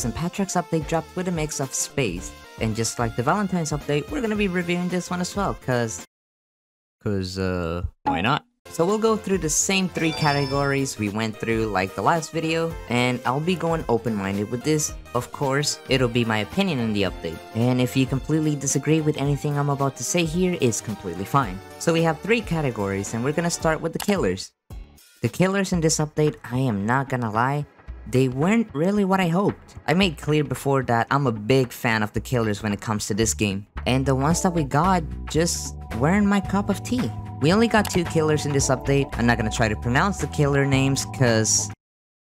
St. Patrick's update dropped with a mix of space. And just like the Valentine's update, we're gonna be reviewing this one as well, cause why not? So we'll go through the same 3 categories we went through like the last video, and I'll be going open-minded with this. Of course, it'll be my opinion on the update, and if you completely disagree with anything I'm about to say here, it's completely fine. So we have 3 categories, and we're gonna start with the killers. The killers in this update, I am not gonna lie, they weren't really what I hoped. I made clear before that I'm a big fan of the killers when it comes to this game, and the ones that we got just weren't my cup of tea. We only got 2 killers in this update. I'm not gonna try to pronounce the killer names cause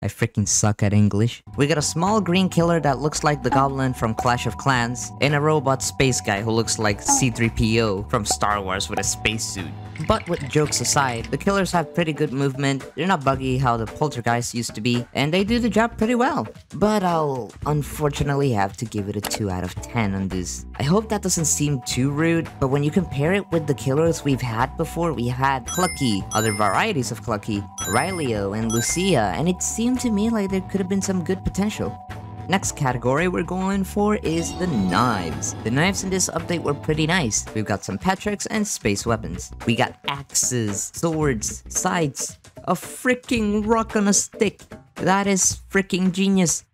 I freaking suck at English. We got a small green killer that looks like the goblin from Clash of Clans, and a robot space guy who looks like C-3PO from Star Wars with a spacesuit. But with jokes aside, the killers have pretty good movement, they're not buggy how the poltergeists used to be, and they do the job pretty well. But I'll unfortunately have to give it a 2 out of 10 on this. I hope that doesn't seem too rude, but when you compare it with the killers we've had before, we had Clucky, other varieties of Clucky, Rylio, and Lucia, and it seemed to me like there could have been some good potential. Next category we're going for is the knives. The knives in this update were pretty nice. We've got some Patricks and space weapons. We got axes, swords, scythes, a freaking rock on a stick. That is freaking genius.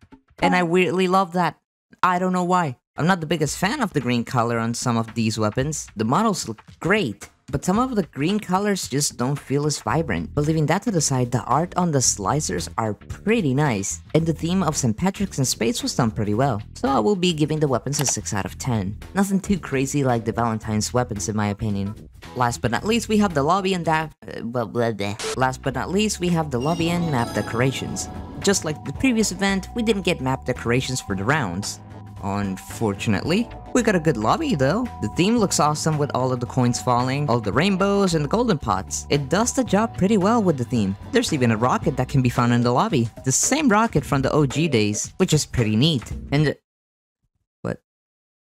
And I weirdly love that. I don't know why. I'm not the biggest fan of the green color on some of these weapons. The models look great, but some of the green colors just don't feel as vibrant. But leaving that to the side, the art on the slicers are pretty nice, and the theme of St. Patrick's in space was done pretty well. So I will be giving the weapons a 6 out of 10. Nothing too crazy like the Valentine's weapons in my opinion. Last but not least, we have the lobby and Last but not least, we have the lobby and map decorations. Just like the previous event, we didn't get map decorations for the rounds. Unfortunately, we got a good lobby though. The theme looks awesome with all of the coins falling, all the rainbows, and the golden pots. It does the job pretty well with the theme. There's even a rocket that can be found in the lobby. The same rocket from the OG days, which is pretty neat. And what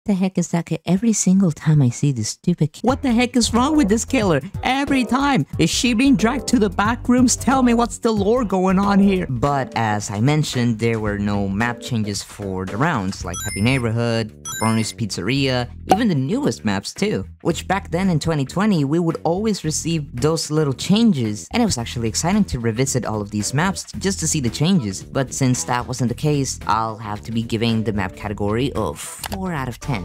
the heck is that kid? Every single time I see this stupid kid. What the heck is wrong with this killer? Every time! Is she being dragged to the back rooms? Tell me what's the lore going on here? But as I mentioned, there were no map changes for the rounds, like Happy Neighborhood, Brony's Pizzeria, even the newest maps too. Which back then in 2020, we would always receive those little changes, and it was actually exciting to revisit all of these maps just to see the changes. But since that wasn't the case, I'll have to be giving the map category a 4 out of 10.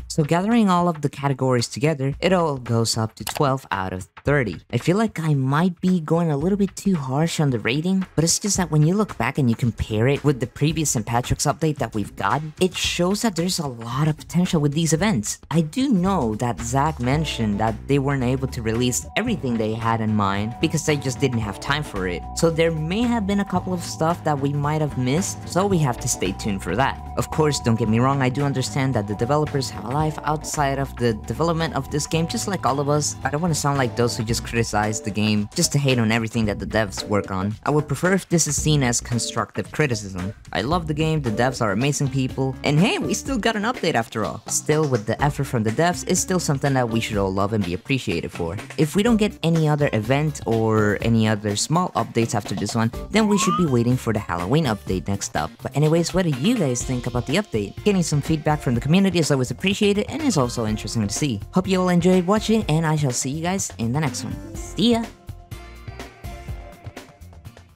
So gathering all of the categories together, it all goes up to 12 out of 30. I feel like I might be going a little bit too harsh on the rating, but it's just that when you look back and you compare it with the previous St. Patrick's update that we've got, it shows that there's a lot of potential with these events. I do know that Zach mentioned that they weren't able to release everything they had in mind because they just didn't have time for it. So there may have been a couple of stuff that we might have missed, so we have to stay tuned for that. Of course, don't get me wrong, I do understand that the developers have a life outside of the development of this game, just like all of us. I don't want to sound like those who just criticize the game just to hate on everything that the devs work on. I would prefer if this is seen as constructive criticism. I love the game, the devs are amazing people, and hey, we still got an update after all. Still, with the effort from the devs, it's still something that we should all love and be appreciated for. If we don't get any other event or any other small updates after this one, then we should be waiting for the Halloween update next up. But anyways, what do you guys think about the update? Getting some feedback from the community is always appreciated and is also interesting to see. Hope you all enjoyed watching, and I shall see you guys in the next one. See ya!